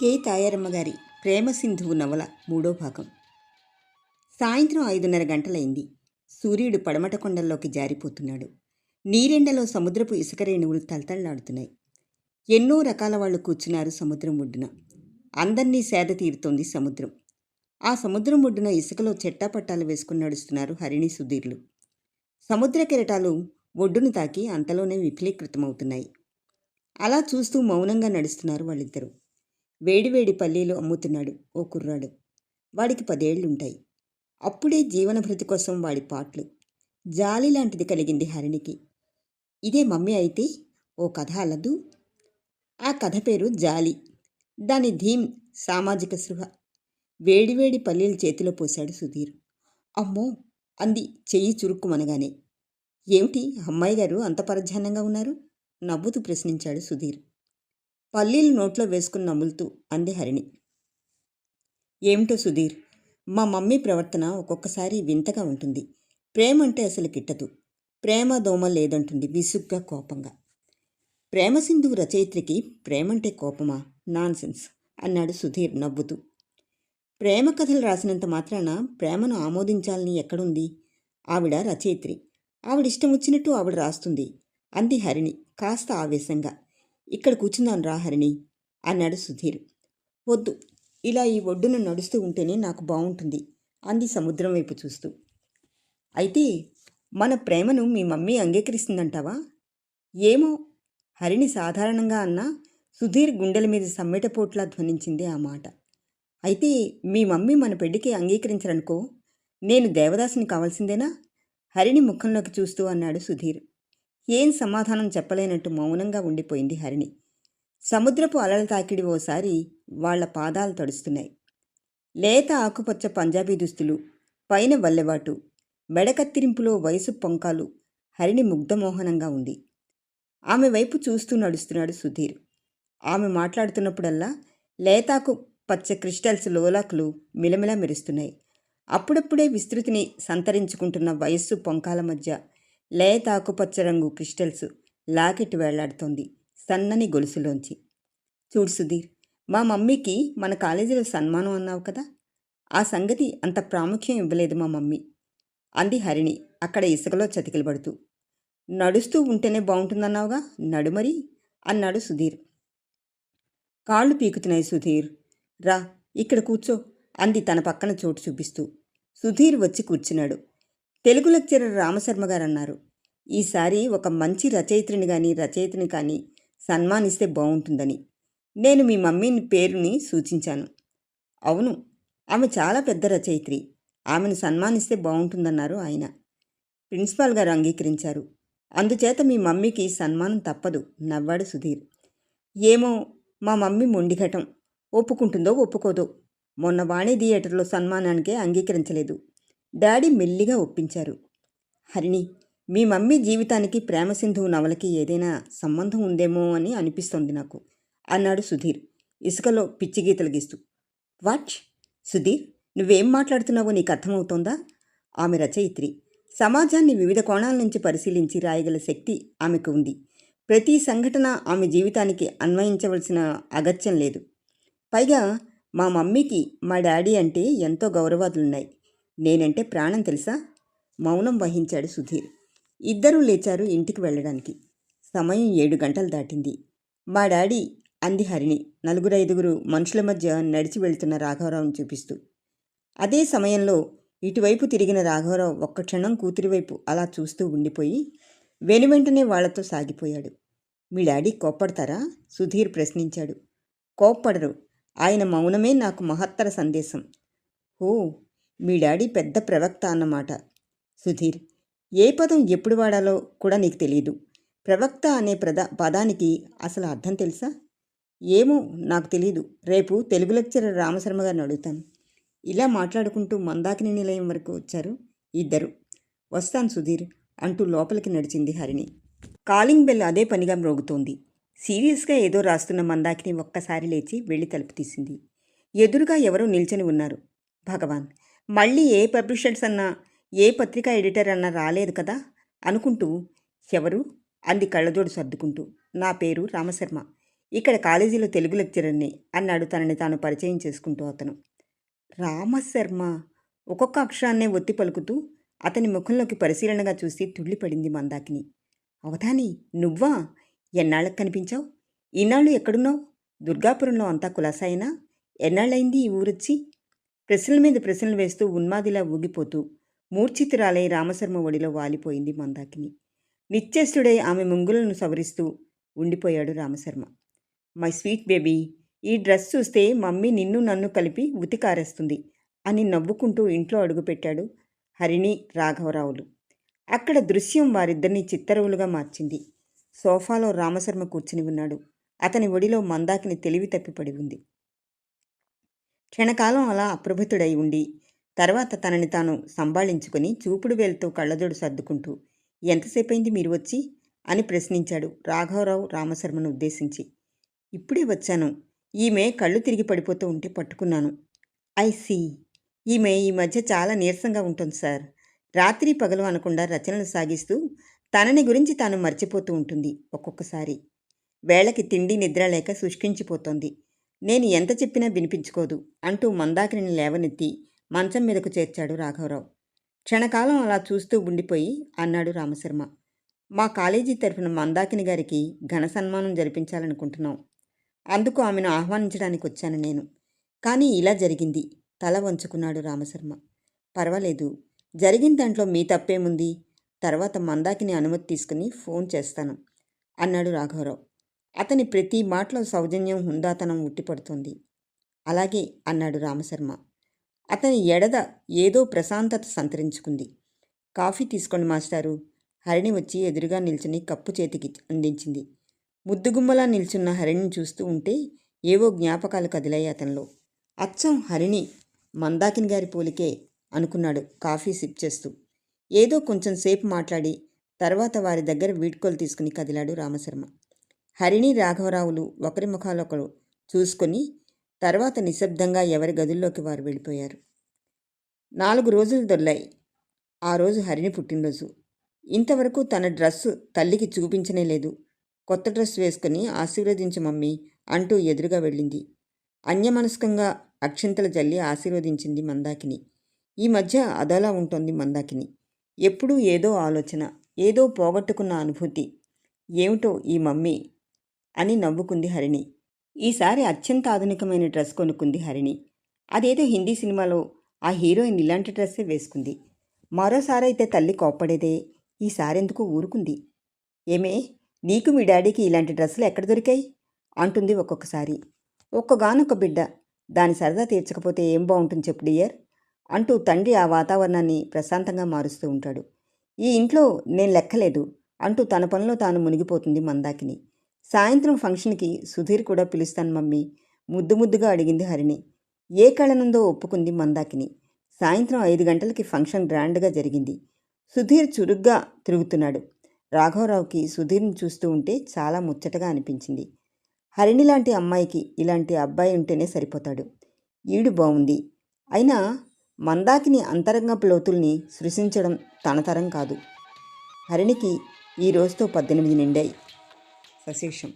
K Tayaramma గారి ప్రేమ సింధువు నవల 3వ భాగం. సాయంత్రం 5:30 గంటలైంది. సూర్యుడు పడమట కొండల్లోకి జారిపోతున్నాడు. నీరెండలో సముద్రపు ఇసుక రేణువులు తలతళ్లాడుతున్నాయి. ఎన్నో రకాల వాళ్ళు కూర్చున్నారు సముద్రం ఒడ్డున. అందర్నీ సేద తీరుతోంది సముద్రం. ఆ సముద్రం ఒడ్డున ఇసుకలో చెట్టాపట్టాలు వేసుకుని నడుస్తున్నారు హరిణి సుధీర్లు. సముద్ర కెరటాలు ఒడ్డును తాకి అంతలోనే విఫలీకృతమవుతున్నాయి. అలా చూస్తూ మౌనంగా నడుస్తున్నారు వాళ్ళిద్దరూ. వేడివేడి పల్లీలు అమ్ముతున్నాడు ఓ కుర్రాడు. వాడికి 10 ఏళ్లుంటాయి. అప్పుడే జీవనభృతి కోసం వాడి పాట్లు. జాలి లాంటిది కలిగింది హరిణికి. ఇదే మమ్మీ అయితే ఓ కథ అల్లదు. ఆ కథ పేరు జాలి. దాని థీమ్ సామాజిక స్పృహ. వేడివేడి పల్లీలు చేతిలో పోశాడు సుధీర్. అమ్మో అంది చెయ్యి చురుక్కుమనగానే. ఏమిటి అమ్మాయి గారు అంత పరధ్యానంగా ఉన్నారు? నవ్వుతూ ప్రశ్నించాడు సుధీర్. పల్లీలు నోట్లో వేసుకుని నములుతూ అంది హరిణి. ఏమిటో సుధీర్, మా మమ్మీ ప్రవర్తన ఒక్కొక్కసారి వింతగా ఉంటుంది. ప్రేమ అంటే అసలు గిట్టదు. ప్రేమ దోమ లేదంటుంది విసుగ్గా కోపంగా. ప్రేమసింధు రచయిత్రికి ప్రేమంటే కోపమా? నాన్సెన్స్ అన్నాడు సుధీర్ నవ్వుతూ. ప్రేమ కథలు రాసినంత మాత్రాన ప్రేమను ఆమోదించాలని ఎక్కడుంది? ఆవిడ రచయిత్రి. ఆవిడిష్టం వచ్చినట్టు ఆవిడ రాస్తుంది అంది హరిణి కాస్త ఆవేశంగా. ఇక్కడ కూర్చుందాం రా హరిణి అన్నాడు సుధీర్. వద్దు, ఇలా ఈ ఒడ్డున నడుస్తూ ఉంటేనే నాకు బాగుంటుంది అంది సముద్రం వైపు చూస్తూ. అయితే మన ప్రేమను మీ మమ్మీ అంగీకరిస్తుందంటావా? ఏమో హరిణి సాధారణంగా అన్నా సుధీర్ గుండెల మీద సమ్మెటపోట్లా ధ్వనించింది ఆ మాట. అయితే మీ మమ్మీ మన పెళ్లికి అంగీకరించరనుకో, నేను దేవదాసుని కావాల్సిందేనా? హరిణి ముఖంలోకి చూస్తూ అన్నాడు సుధీర్. ఏం సమాధానం చెప్పలేనట్టు మౌనంగా ఉండిపోయింది హరిణి. సముద్రపు అలల తాకిడి ఓసారి వాళ్ల పాదాలు తడుస్తున్నాయి. లేత ఆకుపచ్చ పంజాబీ దుస్తులు, పైన వల్లెవాటు, మెడకత్తిరింపులో వయసు పొంకాలు హరిణి ముగ్ధమోహనంగా ఉంది. ఆమె వైపు చూస్తూ నడుస్తున్నాడు సుధీర్. ఆమె మాట్లాడుతున్నప్పుడల్లా లేతాకు పచ్చ క్రిస్టల్స్ లోలాకులు మిలమిలా మెరుస్తున్నాయి. అప్పుడప్పుడే విస్తృతిని సంతరించుకుంటున్న వయస్సు పొంకాల మధ్య లేతాకుపచ్చ రంగు క్రిస్టల్స్ లాకెట్ వేళ్లాడుతోంది సన్నని గొలుసులోంచి. చూడు సుధీర్, మా మమ్మీకి మన కాలేజీలో సన్మానం అన్నావు కదా, ఆ సంగతి అంత ప్రాముఖ్యం ఇవ్వలేదు మా మమ్మీ అంది హరిణి అక్కడ ఇసుకలో చతికిలబడుతూ. నడుస్తూ ఉంటేనే బాగుంటుందన్నావుగా, నడుమరి అన్నాడు సుధీర్. కాళ్ళు పీకుతున్నాయి సుధీర్, రా ఇక్కడ కూర్చో అంది తన పక్కన చోటు చూపిస్తూ. సుధీర్ వచ్చి కూర్చున్నాడు. తెలుగు లెక్చరర్ రామశర్మ గారు అన్నారు, ఈసారి ఒక మంచి రచయితని కానీ సన్మానిస్తే బాగుంటుందని. నేను మీ మమ్మీని పేరుని సూచించాను. అవును, ఆమె చాలా పెద్ద రచయిత్రి, ఆమెను సన్మానిస్తే బాగుంటుందన్నారు ఆయన. ప్రిన్సిపాల్ గారు అంగీకరించారు. అందుచేత మీ మమ్మీకి సన్మానం తప్పదు నవ్వాడు సుధీర్. ఏమో మా మమ్మీ మొండిఘటం, ఒప్పుకుంటుందో ఒప్పుకోదో. మొన్న వాణి థియేటర్లో సన్మానానికే అంగీకరించలేదు. డాడీ మెల్లిగా ఒప్పించారు. హరిణి, మీ మమ్మీ జీవితానికి ప్రేమసింధువు నవలకి ఏదైనా సంబంధం ఉందేమో అని అనిపిస్తోంది నాకు అన్నాడు సుధీర్ ఇసుకలో పిచ్చిగీతలు గీస్తూ. వాట్ సుధీర్, నువ్వేం మాట్లాడుతున్నావో నీకు అర్థమవుతోందా? ఆమె రచయిత్రి. సమాజాన్ని వివిధ కోణాల నుంచి పరిశీలించి రాయగల శక్తి ఆమెకు ఉంది. ప్రతి సంఘటన ఆమె జీవితానికి అన్వయించవలసిన అగత్యం లేదు. పైగా మా మమ్మీకి మా డాడీ అంటే ఎంతో గౌరవాదులున్నాయి. నేనంటే ప్రాణం తెలుసా? మౌనం వహించాడు సుధీర్. ఇద్దరూ లేచారు ఇంటికి వెళ్ళడానికి. సమయం 7 గంటలు దాటింది. మా డాడీ అంది హరిణి 4-5 మనుషుల మధ్య నడిచి వెళ్తున్న రాఘవరావుని చూపిస్తూ. అదే సమయంలో ఇటువైపు తిరిగిన రాఘవరావు ఒక్క క్షణం కూతురి వైపు అలా చూస్తూ ఉండిపోయి వెనువెంటనే వాళ్లతో సాగిపోయాడు. మీ డాడీ కోప్పడతారా? సుధీర్ ప్రశ్నించాడు. కోప్పడరు, ఆయన మౌనమే నాకు మహత్తర సందేశం. ఓ, మీ డాడీ పెద్ద ప్రవక్త అన్నమాట. సుధీర్, ఏ పదం ఎప్పుడు వాడాలో కూడా నీకు తెలియదు. ప్రవక్త అనే పదానికి అసలు అర్థం తెలుసా? ఏమో నాకు తెలియదు. రేపు తెలుగు లెక్చరర్ రామశర్మ గారిని అడుగుతాను. ఇలా మాట్లాడుకుంటూ మందాకిని నిలయం వరకు వచ్చారు ఇద్దరు. వస్తాను సుధీర్ అంటూ లోపలికి నడిచింది హరిణి. కాలింగ్ బెల్ అదే పనిగా మ్రోగుతోంది. సీరియస్గా ఏదో రాస్తున్న మందాకిని ఒక్కసారి లేచి వెళ్ళి తలుపు తీసింది. ఎదురుగా ఎవరో నిల్చొని ఉన్నారు. భగవాన్, మళ్ళీ ఏ పబ్లిషర్స్ అన్నా ఏ పత్రికా ఎడిటర్ అన్నా రాలేదు కదా అనుకుంటూ. ఎవరు అంది కళ్ళజోడు సర్దుకుంటూ. నా పేరు రామశర్మ. ఇక్కడ కాలేజీలో తెలుగు లెక్చరర్ని అన్నాడు తనని తాను పరిచయం చేసుకుంటూ అతను. రామశర్మ ఒక్కొక్క అక్షరాన్నే ఒత్తి పలుకుతూ అతని ముఖంలోకి పరిశీలనగా చూసి తుళ్ళిపడింది మందాకిని. అవధాని నువ్వా? ఎన్నాళ్ళకు కనిపించావు? ఈనాళ్ళు ఎక్కడున్నావు? దుర్గాపురంలో అంతా కులాసాయినా? ఎన్నాళ్ళైంది ఈ ఊరొచ్చి? ప్రశ్నల మీద ప్రశ్నలు వేస్తూ ఉన్మాదిలా ఊగిపోతూ మూర్ఛితురాలై రామశర్మ ఒడిలో వాలిపోయింది మందాకిని. నిశ్చేష్టుడై ఆమె ముంగులను సవరిస్తూ ఉండిపోయాడు రామశర్మ. మై స్వీట్ బేబీ, ఈ డ్రెస్ చూస్తే మమ్మీ నిన్ను నన్ను కలిపి ఉతికారేస్తుంది అని నవ్వుకుంటూ ఇంట్లో అడుగుపెట్టాడు హరిణి రాఘవరావులు. అక్కడ దృశ్యం వారిద్దరినీ చిత్తరువులుగా మార్చింది. సోఫాలో రామశర్మ కూర్చుని ఉన్నాడు. అతని ఒడిలో మందాకిని తెలివి తప్పిపడి ఉంది. క్షణకాలం అలా అప్రభుతుడై ఉండి తర్వాత తనని తాను సంభాళించుకొని చూపుడు వేలుతో కళ్ళజోడు సర్దుకుంటూ ఎంతసేపైంది మీరు వచ్చి అని ప్రశ్నించాడు రాఘవరావు రామశర్మను ఉద్దేశించి. ఇప్పుడే వచ్చాను. ఈమె కళ్ళు తిరిగి పడిపోతూ ఉంటే పట్టుకున్నాను. I see. ఈమె ఈ మధ్య చాలా నీరసంగా ఉంటుంది సార్. రాత్రి పగలు అనకుండా రచనలు సాగిస్తూ తనని గురించి తాను మర్చిపోతూ ఉంటుంది ఒక్కొక్కసారి. వేళకి తిండి నిద్ర లేక శుష్కించిపోతోంది. నేను ఎంత చెప్పినా వినిపించుకోదు అంటూ మందాకిని లేవనెత్తి మంచం మీదకు చేర్చాడు రాఘవరావు. క్షణకాలం అలా చూస్తూ ఉండిపోయి అన్నాడు రామశర్మ. మా కాలేజీ తరఫున మందాకిని గారికి ఘన సన్మానం జరిపించాలనుకుంటున్నాం. అందుకు ఆమెను ఆహ్వానించడానికి వచ్చాను నేను. కానీ ఇలా జరిగింది. తల వంచుకున్నాడు రామశర్మ. పర్వాలేదు, జరిగిన దాంట్లో మీ తప్పేముంది? తర్వాత మందాకిని అనుమతి తీసుకుని ఫోన్ చేస్తాను అన్నాడు రాఘవరావు. అతని ప్రతి మాటలో సౌజన్యం హుందాతనం ఉట్టిపడుతోంది. అలాగే అన్నాడు రామశర్మ. అతని ఎడద ఏదో ప్రశాంతత సంతరించుకుంది. కాఫీ తీసుకోండి మాస్టారు. హరిణి వచ్చి ఎదురుగా నిల్చుని కప్పు చేతికి అందించింది. ముద్దుగుమ్మలా నిల్చున్న హరిణిని చూస్తూ ఉంటే ఏవో జ్ఞాపకాలు కదిలాయి అతనిలో. అచ్చం హరిణి మందాకిని గారి పోలికే అనుకున్నాడు కాఫీ సిప్ చేస్తూ. ఏదో కొంచెం సేపు మాట్లాడి తర్వాత వారి దగ్గర వీడ్కోలు తీసుకుని కదిలాడు రామశర్మ. హరిణి రాఘవరావులు ఒకరి ముఖాలొకరు చూసుకొని తర్వాత నిశ్శబ్దంగా ఎవరి గదుల్లోకి వారు వెళ్ళిపోయారు. 4 రోజులు దొర్లాయి. ఆ రోజు హరిణి పుట్టినరోజు. ఇంతవరకు తన డ్రస్సు తల్లికి చూపించనే లేదు. కొత్త డ్రెస్ వేసుకుని ఆశీర్వదించు మమ్మీ అంటూ ఎదురుగా వెళ్ళింది. అన్యమనస్కంగా అక్షింతలు జల్లి ఆశీర్వదించింది మందాకిని. ఈ మధ్య అదోలా ఉంటోంది మందాకిని. ఎప్పుడూ ఏదో ఆలోచన, ఏదో పోగొట్టుకున్న అనుభూతి. ఏమిటో ఈ మమ్మీ అని నవ్వుకుంది హరిణి. ఈసారి అత్యంత ఆధునికమైన డ్రెస్ కొనుక్కుంది హరిణి. అదేదో హిందీ సినిమాలో ఆ హీరోయిన్ ఇలాంటి డ్రెస్సే వేసుకుంది. మరోసారి అయితే తల్లి కోప్పడేదే. ఈసారెందుకు ఊరుకుంది. ఏమే, నీకు మీ డాడీకి ఇలాంటి డ్రెస్సులు ఎక్కడ దొరికాయి అంటుంది ఒక్కొక్కసారి. ఒక్కగానొక్క బిడ్డ, దాని సరదా తీర్చకపోతే ఏం బాగుంటుంది చెప్పు డియర్ అంటూ తండ్రి ఆ వాతావరణాన్ని ప్రశాంతంగా మారుస్తూ ఉంటాడు. ఈ ఇంట్లో నేను లెక్కలేదు అంటూ తన పనిలో తాను మునిగిపోతుంది మందాకిని. సాయంత్రం ఫంక్షన్కి సుధీర్ కూడా పిలుస్తాను మమ్మీ ముద్దు ముద్దుగా అడిగింది హరిణి. ఏ కళనుందో ఒప్పుకుంది మందాకిని. సాయంత్రం 5 గంటలకి ఫంక్షన్ గ్రాండ్గా జరిగింది. సుధీర్ చురుగ్గా తిరుగుతున్నాడు. రాఘవరావుకి సుధీర్ని చూస్తూ ఉంటే చాలా ముచ్చటగా అనిపించింది. హరిణి లాంటి అమ్మాయికి ఇలాంటి అబ్బాయి ఉంటేనే సరిపోతాడు. ఈడు బాగుంది. అయినా మందాకిని అంతరంగపు లోతుల్ని సృశించడం తన తరం కాదు. హరిణికి ఈ రోజుతో 18 నిండాయి. సశేషం.